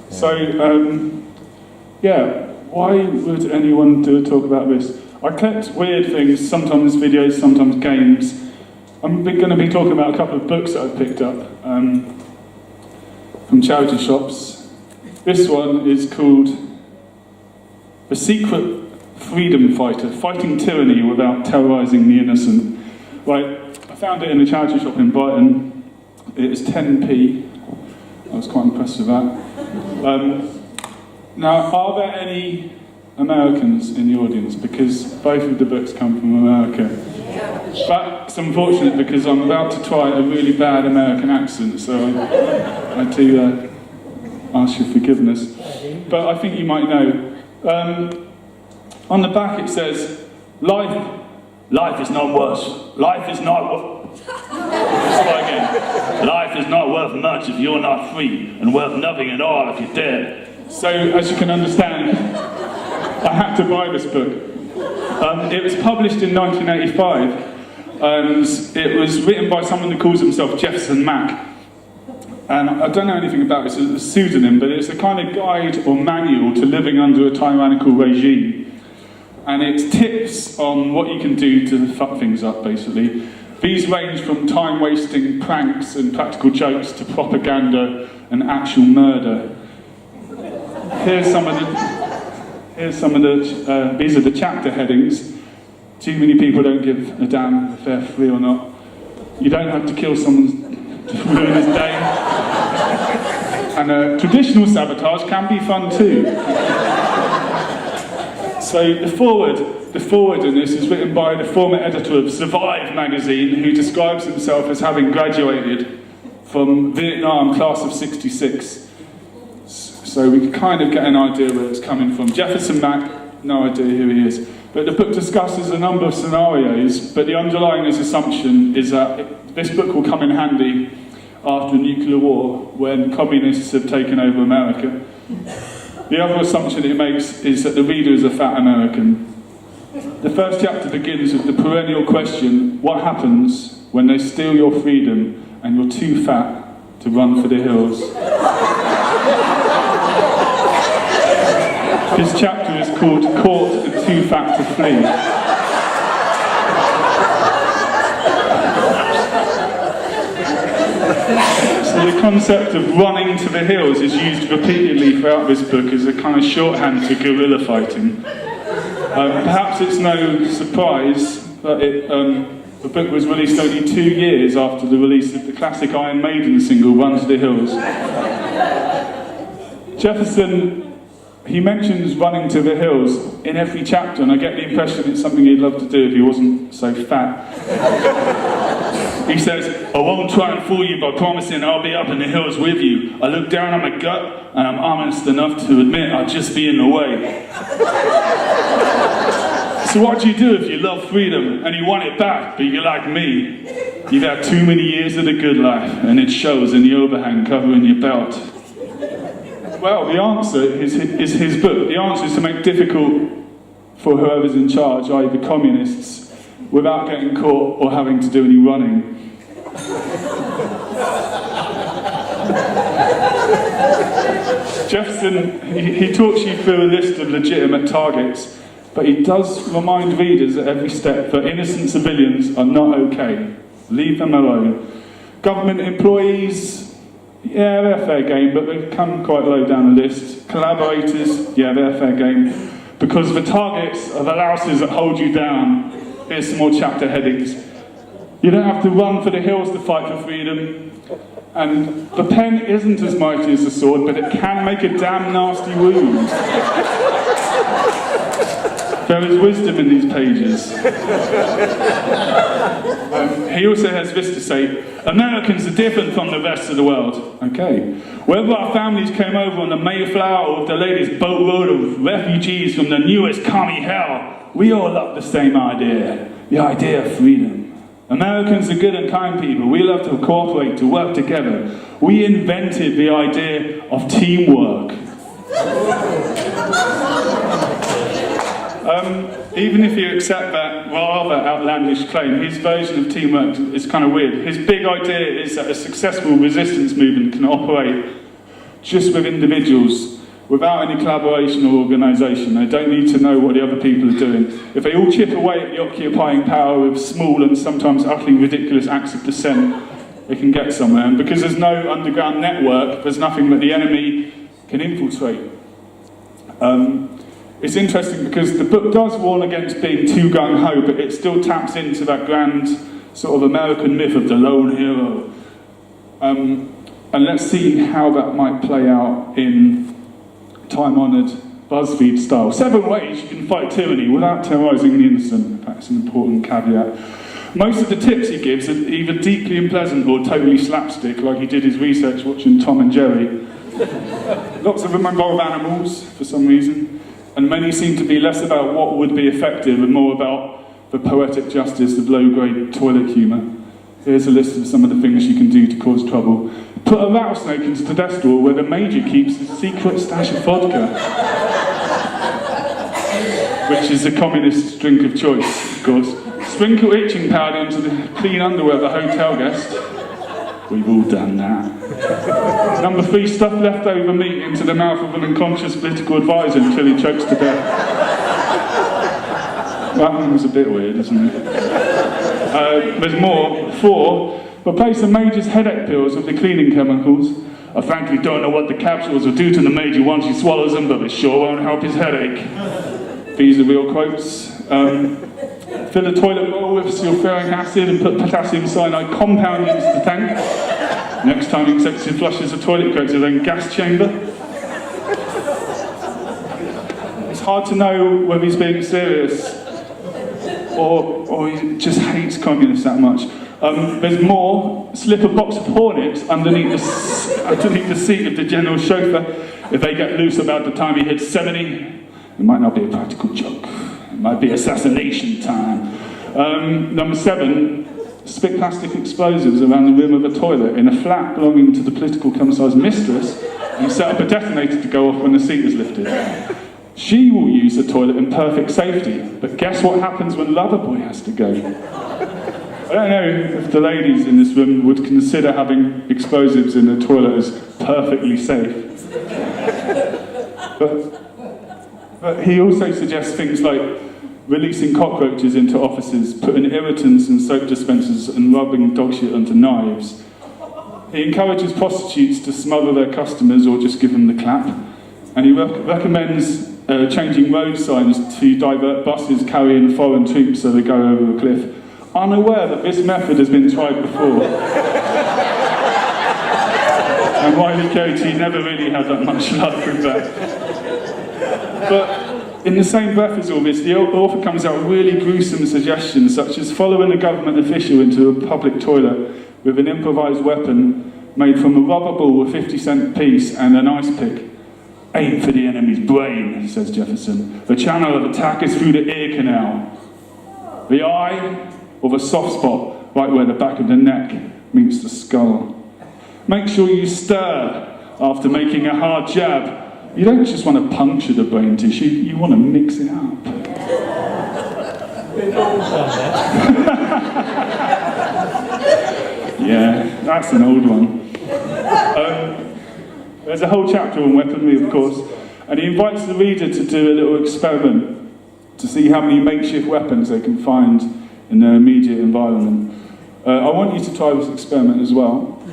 So, yeah, why would anyone do a talk about this? I kept weird things, sometimes videos, sometimes games. I'm going to be talking about a couple of books that I picked up from charity shops. This one is called The Secret Freedom Fighter, Fighting Tyranny Without Terrorising the Innocent. Right, I found it in a charity shop in Brighton. It was 10p. I was quite impressed with that. Now, are there any Americans in the audience? Because both of the books come from America. That's unfortunate because I'm about to try a really bad American accent, so I do ask your forgiveness. But I think you might know. On the back it says, life is not worth. Life is not worth. Again. Life is not worth much if you're not free, and worth nothing at all if you're dead. So, as you can understand, I had to buy this book. It was published in 1985, and it was written by someone who calls himself Jefferson Mack. And I don't know anything about this, it's a pseudonym, but it's a kind of guide or manual to living under a tyrannical regime. And it's tips on what you can do to fuck things up, basically. These range from time-wasting pranks and practical jokes to propaganda and actual murder. Here's some of the, these are the chapter headings. Too many people don't give a damn if they're free or not. You don't have to kill someone to ruin his day. And traditional sabotage can be fun too. So the forward in this is written by the former editor of Survive magazine, who describes himself as having graduated from Vietnam, class of '66. So we can kind of get an idea where it's coming from. Jefferson Mack, no idea who he is. But the book discusses a number of scenarios, but the underlying assumption is that this book will come in handy after a nuclear war, when communists have taken over America. The other assumption it makes is that the reader is a fat American. The first chapter begins with the perennial question, what happens when they steal your freedom and you're too fat to run for the hills? This chapter is called Caught and Too Fat to Flee. So the concept of running to the hills is used repeatedly throughout this book as a kind of shorthand to guerrilla fighting. Perhaps it's no surprise that the book was released only 2 years after the release of the classic Iron Maiden single, Run to the Hills. Jefferson, he mentions running to the hills in every chapter, and I get the impression it's something he'd love to do if he wasn't so fat. He says, I won't try and fool you by promising I'll be up in the hills with you. I look down on my gut, and I'm honest enough to admit I'll just be in the way. So what do you do if you love freedom and you want it back, but you're like me? You've had too many years of the good life, and it shows in the overhang covering your belt. Well, the answer is his book. The answer is to make difficult for whoever's in charge, i.e. the communists, without getting caught or having to do any running. Jefferson, he talks you through a list of legitimate targets, but he does remind readers at every step that innocent civilians are not okay. Leave them alone. Government employees, yeah, they're fair game, but they come quite low down the list. Collaborators, yeah, they're fair game. Because the targets are the louses that hold you down. Here's some more chapter headings. You don't have to run for the hills to fight for freedom. And the pen isn't as mighty as the sword, but it can make a damn nasty wound. There is wisdom in these pages. He also has this to say, Americans are different from the rest of the world. Okay. Whether our families came over on the Mayflower or the latest boatload of refugees from the newest commie hell, we all love the same idea. The idea of freedom. Americans are good and kind people. We love to cooperate, to work together. We invented the idea of teamwork. Even if you accept that rather outlandish claim, his version of teamwork is kind of weird. His big idea is that a successful resistance movement can operate just with individuals, without any collaboration or organisation. They don't need to know what the other people are doing. If they all chip away at the occupying power with small and sometimes utterly ridiculous acts of dissent, they can get somewhere. And because there's no underground network, there's nothing that the enemy can infiltrate. It's interesting because the book does warn against being too gung-ho, but it still taps into that grand sort of American myth of the lone hero. And let's see how that might play out in time-honoured BuzzFeed style. 7 ways you can fight tyranny without terrorising the innocent. That's an important caveat. Most of the tips he gives are either deeply unpleasant or totally slapstick, like he did his research watching Tom and Jerry. Lots of them involve animals, for some reason, and many seem to be less about what would be effective and more about the poetic justice of low-grade toilet humour. Here's a list of some of the things you can do to cause trouble. Put a rattlesnake into the desk drawer where the Major keeps a secret stash of vodka, which is a communist drink of choice, of course. Sprinkle itching powder into the clean underwear of a hotel guest. We've all done that. Number 3, stuff leftover meat into the mouth of an unconscious political advisor until he chokes to death. That one was a bit weird, isn't it? There's more. 4, replace the Major's headache pills with the cleaning chemicals. I frankly don't know what the capsules will do to the Major once he swallows them, but it sure won't help his headache. These are real quotes. Fill a toilet bowl with sulfuric acid and put potassium cyanide compound into the tank. Next time he executive flushes the toilet, goes to the gas chamber. It's hard to know whether he's being serious or he just hates communists that much. There's more. Slip a box of hornets underneath the seat of the general chauffeur. If they get loose about the time he hits 70, it might not be a practical joke. It might be assassination time. Number 7, stick plastic explosives around the rim of a toilet in a flat belonging to the political commissar's mistress and set up a detonator to go off when the seat is lifted. She will use the toilet in perfect safety, but guess what happens when Loverboy has to go? I don't know if the ladies in this room would consider having explosives in the toilet as perfectly safe. But he also suggests things like releasing cockroaches into offices, putting irritants in soap dispensers and rubbing dog shit onto knives. He encourages prostitutes to smother their customers or just give them the clap. And he recommends changing road signs to divert buses carrying foreign troops so they go over a cliff, unaware that this method has been tried before. And Wiley Coyote never really had that much luck with that. But in the same breath as all this, the author comes out with really gruesome suggestions, such as following a government official into a public toilet with an improvised weapon made from a rubber ball, a 50-cent piece, and an ice pick. Aim for the enemy's brain, says Jefferson. The channel of attack is through the ear canal. The eye, or the soft spot, right where the back of the neck meets the skull. Make sure you stir after making a hard jab. You don't just want to puncture the brain tissue, you want to mix it up. Yeah, that's an old one. There's a whole chapter on weaponry, of course, and he invites the reader to do a little experiment to see how many makeshift weapons they can find in their immediate environment. I want you to try this experiment as well,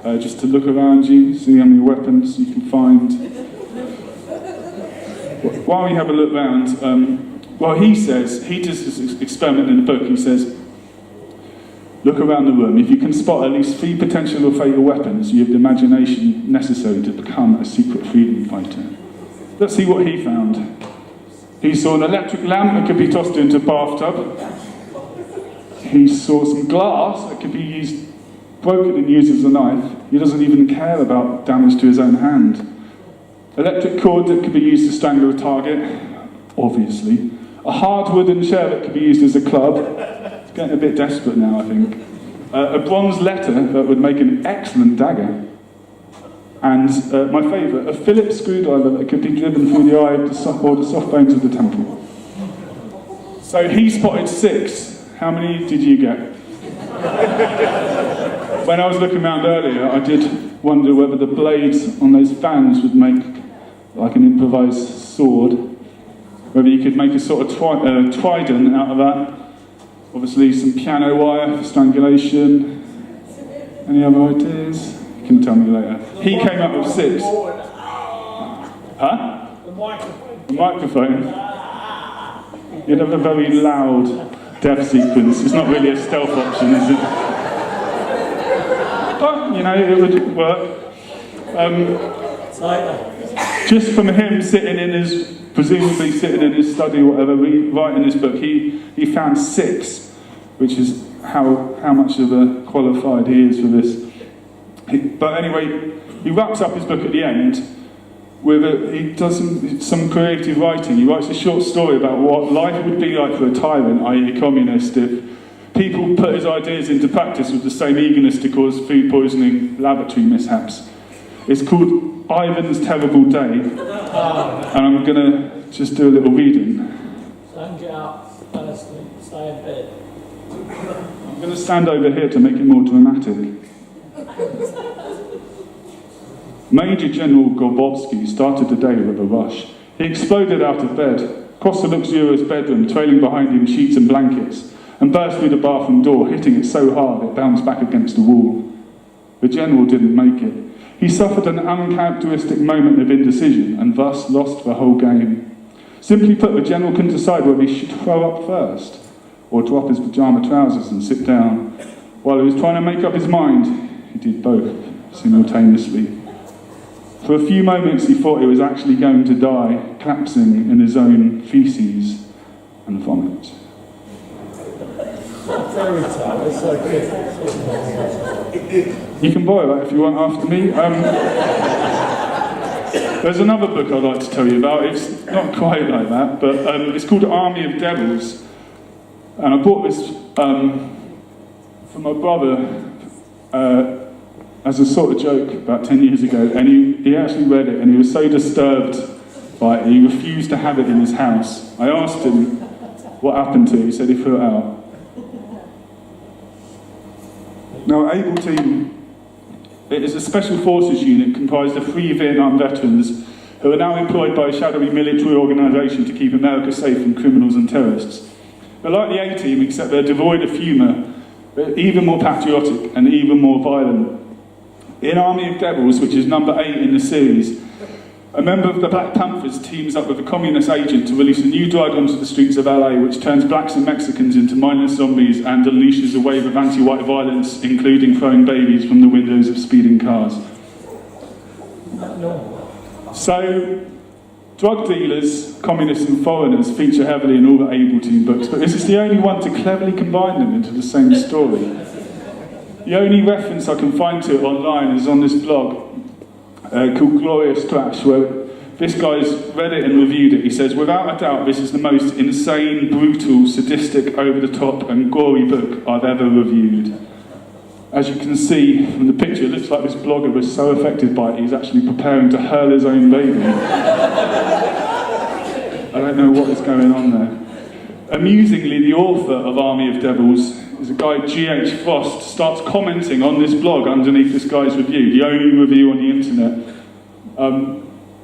just to look around you, see how many weapons you can find. While we have a look around, he does this experiment in the book. He says, look around the room. If you can spot at least 3 potential or fatal weapons, you have the imagination necessary to become a secret freedom fighter. Let's see what he found. He saw an electric lamp that could be tossed into a bathtub. He saw some glass that could be broken and used as a knife. He doesn't even care about damage to his own hand. Electric cord that could be used to strangle a target, obviously. A hard wooden chair that could be used as a club. It's getting a bit desperate now, I think. A bronze letter that would make an excellent dagger. And my favourite, a Phillips screwdriver that could be driven through the eye or the soft bones of the temple. So he spotted 6. How many did you get? When I was looking around earlier, I did wonder whether the blades on those fans would make like an improvised sword. Whether you could make a sort of trident out of that. Obviously some piano wire for strangulation. Any other ideas? You can tell me later. He came up with 6. Huh? The microphone. The microphone? You'd have a very loud death sequence. It's not really a stealth option, is it? But, you know, it would work. Just from him presumably sitting in his study or whatever, writing this book, he found 6, which is how much of a qualified he is for this. But anyway, he wraps up his book at the end with he does some creative writing. He writes a short story about what life would be like for a tyrant, i.e. a communist, if people put his ideas into practice with the same eagerness to cause food poisoning laboratory mishaps. It's called Ivan's Terrible Day, and I'm going to just do a little reading. Don't get up, firstly, stay in bed. I'm going to stand over here to make it more dramatic. Major General Gorbowski started the day with a rush. He exploded out of bed, crossed the luxurious bedroom, trailing behind him sheets and blankets, and burst through the bathroom door, hitting it so hard it bounced back against the wall. The General didn't make it. He suffered an uncharacteristic moment of indecision, and thus lost the whole game. Simply put, the General couldn't decide whether he should throw up first, or drop his pyjama trousers and sit down. While he was trying to make up his mind, he did both, simultaneously. For a few moments he thought he was actually going to die, collapsing in his own feces and vomit. Fairy tale, it's so good. You can borrow that if you want after me. There's another book I'd like to tell you about. It's not quite like that, but it's called Army of Devils. And I bought this for my brother as a sort of joke about 10 years ago, and he actually read it, and he was so disturbed by it, he refused to have it in his house. I asked him what happened to it. He said he threw it out. Now, Able Team, it is a special forces unit comprised of 3 Vietnam veterans who are now employed by a shadowy military organisation to keep America safe from criminals and terrorists. They're like the A-Team, except they're devoid of humour, they're even more patriotic and even more violent. In Army of Devils, which is number 8 in the series, a member of the Black Panthers teams up with a communist agent to release a new drug onto the streets of LA which turns blacks and Mexicans into mindless zombies and unleashes a wave of anti-white violence, including throwing babies from the windows of speeding cars. So, drug dealers, communists and foreigners feature heavily in all the Able Team books, but this is the only one to cleverly combine them into the same story. The only reference I can find to it online is on this blog called Glorious Trash, where this guy's read it and reviewed it. He says, without a doubt, this is the most insane, brutal, sadistic, over-the-top and gory book I've ever reviewed. As you can see from the picture, it looks like this blogger was so affected by it, he's actually preparing to hurl his own baby. I don't know what is going on there. Amusingly, the author of Army of Devils is a guy, G.H. Frost, starts commenting on this blog underneath this guy's review, the only review on the internet.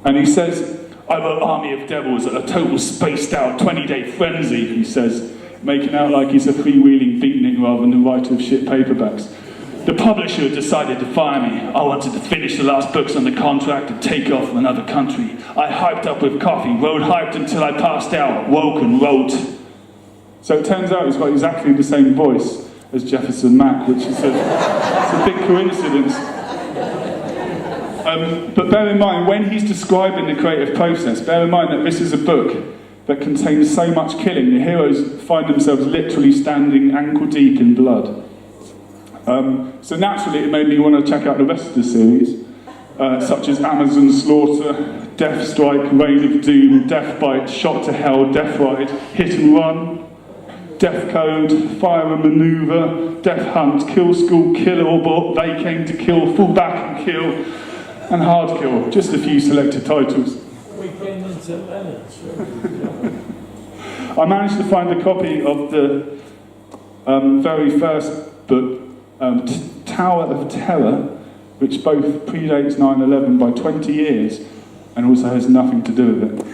And he says, I wrote Army of Devils at a total spaced-out 20-day frenzy, he says, making out like he's a freewheeling beatnik rather than the writer of shit paperbacks. The publisher decided to fire me. I wanted to finish the last books on the contract and take off from another country. I hyped up with coffee, rode hyped until I passed out, woke and wrote. So it turns out he's got exactly the same voice as Jefferson Mack, which is it's a big coincidence. But bear in mind, when he's describing the creative process, bear in mind that this is a book that contains so much killing. The heroes find themselves literally standing ankle deep in blood. So naturally it made me want to check out the rest of the series, such as Amazon Slaughter, Death Strike, Reign of Doom, Death Bite, Shot to Hell, Death Ride, Hit and Run, Death Code, Fire and Maneuver, Death Hunt, Kill School, Kill Abort, They Came to Kill, Fall Back and Kill, and Hard Kill. Just a few selected titles. Weekend into Leonard. I managed to find a copy of the very first book, Tower of Terror, which both predates 9/11 by 20 years and also has nothing to do with it.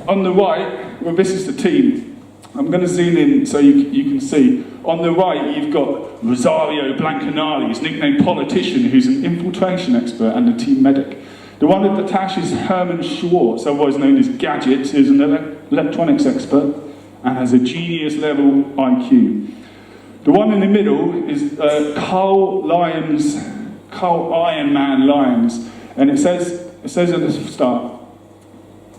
On the right, well, this is the team. I'm going to zoom in so you can see. On the right, you've got Rosario Blancanali, his nicknamed Politician, who's an infiltration expert and a team medic. The one at the Tash is Herman Schwartz, otherwise known as Gadgets, who's an electronics expert and has a genius-level IQ. The one in the middle is Carl Iron Man Lyons, and it says at the start,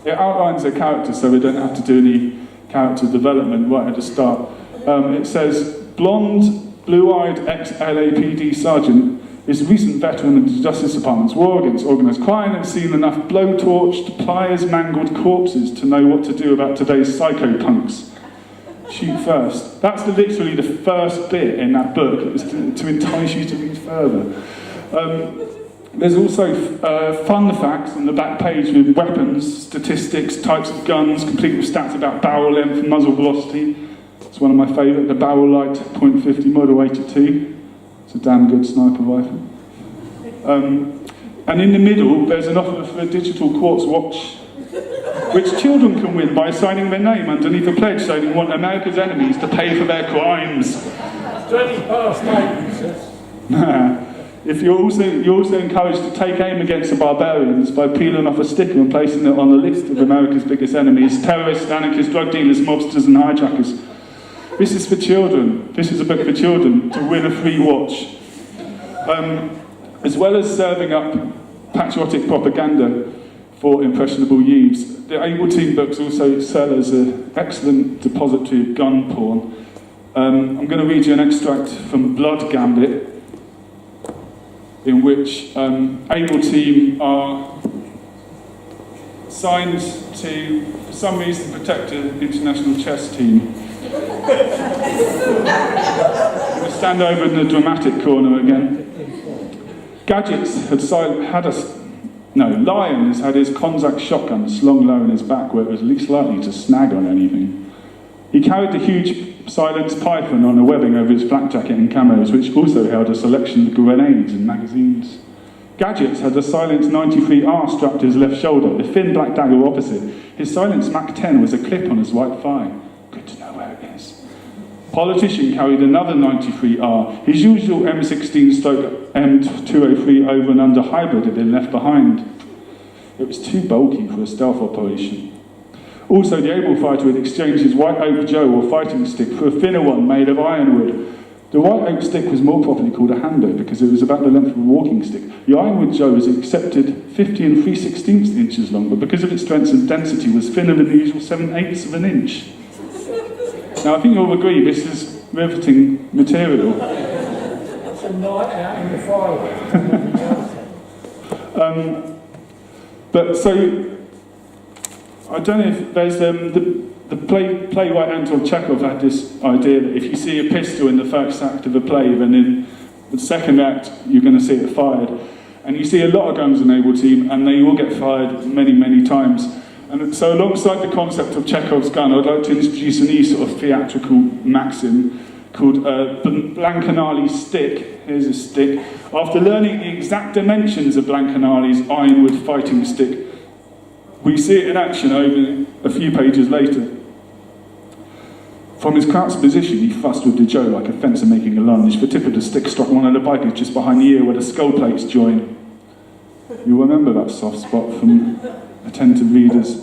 it outlines their characters so we don't have to do any character development right at the start. It says, blonde, blue-eyed ex-LAPD sergeant is a recent veteran of the Justice Department's war against organised crime and seen enough blowtorched, pliers, mangled corpses to know what to do about today's psychopunks. Shoot first. That's literally the first bit in that book. It was to entice you to read further. There's also fun facts on the back page with weapons, statistics, types of guns, complete with stats about barrel length and muzzle velocity. It's one of my favourite, the Barrel Light .50 Model 82. It's a damn good sniper rifle. And in the middle, there's an offer for a digital quartz watch, which children can win by signing their name underneath a pledge saying they want America's enemies to pay for their crimes. 20 past 8. You're also encouraged to take aim against the barbarians by peeling off a sticker and placing it on the list of America's biggest enemies: terrorists, anarchists, drug dealers, mobsters and hijackers. This is for children. This is a book for children to win a free watch. As well as serving up patriotic propaganda for impressionable youths, the Able Team books also sell as an excellent depository of gun porn. I'm going to read you an extract from Blood Gambit, in which Able Team are signed to, for some reason, protect an international chess team. We'll stand over in the dramatic corner again. Lyons had his Konzak shotgun slung low in his back where it was least likely to snag on anything. He carried a huge silenced python on a webbing over his flak jacket and camos, which also held a selection of grenades and magazines. Gadgets had a silenced 93R strapped to his left shoulder, a thin black dagger opposite. His silenced MAC-10 was a clip on his right thigh. Good to know where it is. Politician carried another 93R. His usual M16/M203 over and under hybrid had been left behind. It was too bulky for a stealth operation. Also, the Able fighter had exchanged his White Oak Joe or fighting stick for a thinner one made of ironwood. The White Oak stick was more properly called a handbow because it was about the length of a walking stick. The Ironwood Joe was accepted 50 and 3/16 inches long, but because of its strength and density was thinner than the usual 7/8 of an inch. Now, I think you'll agree this is riveting material. That's a night out in the fire. But so, I don't know if there's the playwright Anton Chekhov had this idea that if you see a pistol in the first act of a play, then in the second act you're going to see it fired. And you see a lot of guns in Able Team, and they all get fired many, many times. And so alongside the concept of Chekhov's gun, I'd like to introduce a new sort of theatrical maxim called Blancanali's stick. Here's a stick. After learning the exact dimensions of Blancanali's ironwood fighting stick, we see it in action over a few pages later. From his crouched position, he fussed with the Joe like a fencer making a lunge. The tip of the stick struck one of the bikers just behind the ear where the skull plates join. You'll remember that soft spot from attentive readers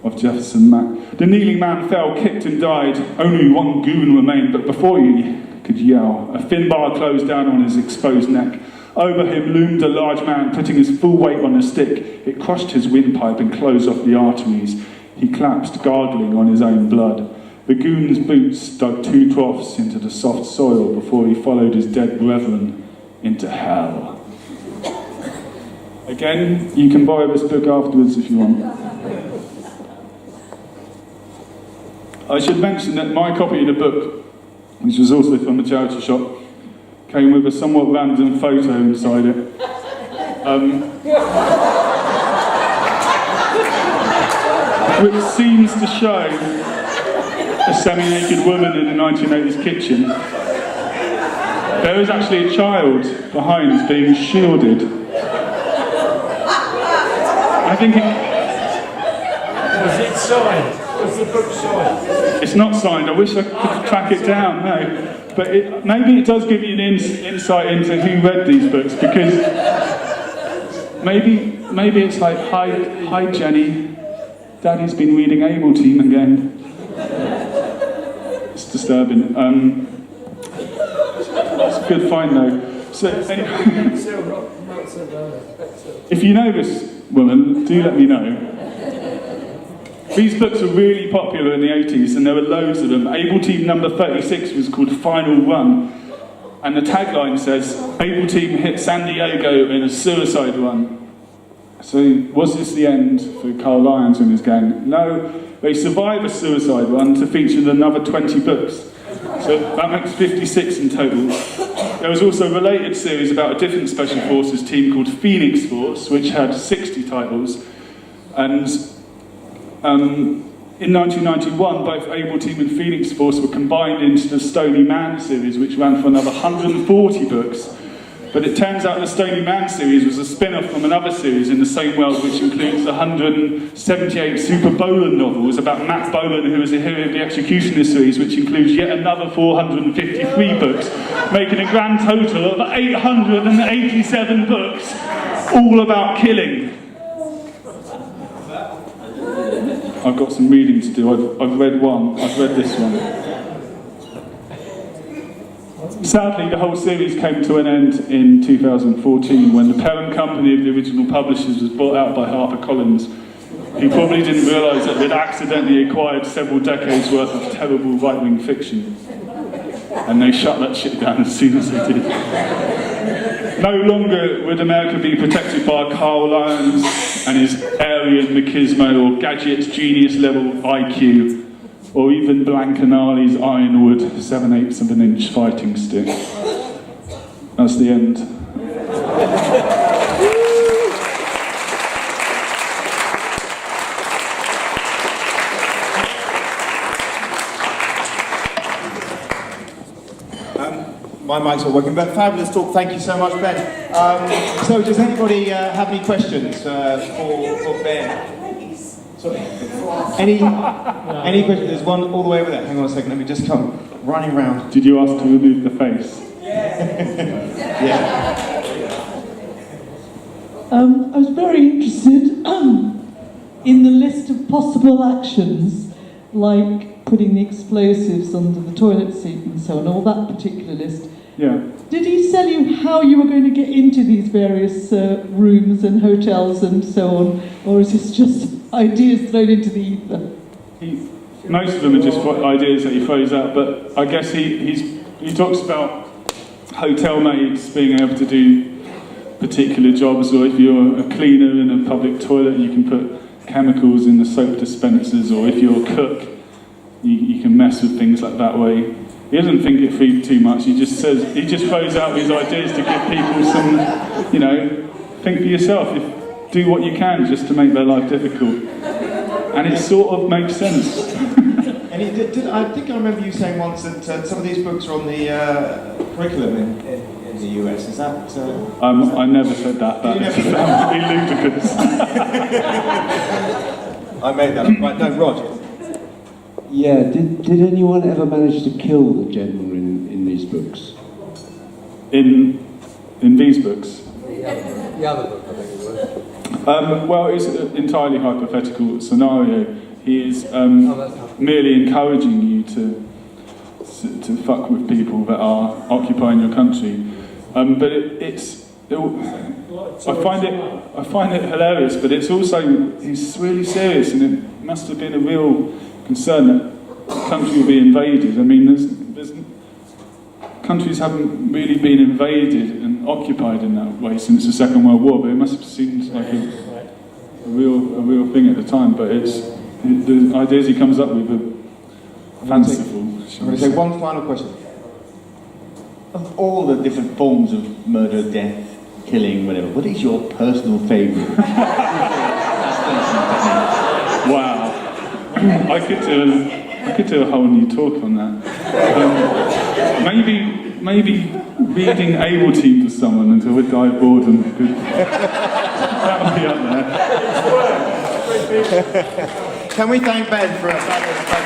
of Jefferson Mac. The kneeling man fell, kicked and died. Only one goon remained, but before he could yell, a thin bar closed down on his exposed neck. Over him loomed a large man, putting his full weight on the stick. It crushed his windpipe and closed off the arteries. He collapsed, gargling on his own blood. The goon's boots dug 2 troughs into the soft soil before he followed his dead brethren into hell. Again, you can borrow this book afterwards if you want. I should mention that my copy of the book, which was also from a charity shop, came with a somewhat random photo inside it. Which seems to show a semi-naked woman in a 1980s kitchen. There is actually a child behind being shielded. I think Was it signed? Was the book signed? it's not signed. I wish I could track it down, no. But maybe it does give you an insight into who read these books, because maybe it's like, hi Jenny, Daddy's been reading Able Team again. It's disturbing. It's a good find though. So anyway, if you know this woman, do let me know. These books were really popular in the 80s, and there were loads of them. Able Team number 36 was called Final Run, and the tagline says, Able Team hit San Diego in a suicide run. So, was this the end for Carl Lyons and his gang? No, they survive a suicide run to feature another 20 books. So that makes 56 in total. There was also a related series about a different Special Forces team called Phoenix Force, which had 60 titles. And in 1991, both Able Team and Phoenix Force were combined into the Stony Man series, which ran for another 140 books. But it turns out the Stony Man series was a spin-off from another series in the same world, which includes the 178 Super Bolan novels about Matt Bolan, who is a hero of the Executioner series, which includes yet another 453 books, making a grand total of 887 books, all about killing. I've got some reading to do. I've read one. I've read this one. Sadly, the whole series came to an end in 2014 when the parent company of the original publishers was bought out by HarperCollins, who probably didn't realise that they'd accidentally acquired several decades worth of terrible right-wing fiction. And they shut that shit down as soon as they did. No longer would America be protected by Carl Lyons and his Aryan machismo or Gadget's genius level IQ, or even Blancanali's Ironwood 7/8 of an inch fighting stick. That's the end. My mic's not working, but fabulous talk. Thank you so much, Ben. So, does anybody have any questions for Ben? Sorry. Any questions? There's one all the way over there. Hang on a second. Let me just come running round. Did you ask to remove the face? Yeah. I was very interested in the list of possible actions, like putting the explosives under the toilet seat and so on, all that particular list. Yeah. Did he tell you how you were going to get into these various rooms and hotels and so on, or is this just ideas thrown into the ether? Most of them are just ideas that he throws out, but I guess he talks about hotel maids being able to do particular jobs, or if you're a cleaner in a public toilet, you can put chemicals in the soap dispensers, or if you're a cook, you can mess with things like that way. He doesn't think it through too much. He just throws out these ideas to give people some, think for yourself. Do what you can just to make their life difficult, and it sort of makes sense. And I think I remember you saying once that some of these books are on the curriculum in the US. Is that? I never said that. That is ludicrous. I made that up. Right, no, Rod. Yeah, did anyone ever manage to kill the general in these books? In these books? The other book, I think it was. Well, it's an entirely hypothetical scenario. He is merely encouraging you to fuck with people that are occupying your country. But I find it hilarious. But it's also, he's really serious, and it must have been a real concern that the country will be invaded. I mean, there's countries haven't really been invaded and occupied in that way since the Second World War, but it must have seemed like a real thing at the time. But the ideas he comes up with are fanciful. I'm going to say one final question. Of all the different forms of murder, death, killing, whatever, what is your personal favourite? Wow. I could do a whole new talk on that. maybe reading Able Team to someone until we die of boredom. That would be up there. Can we thank Ben for a fabulous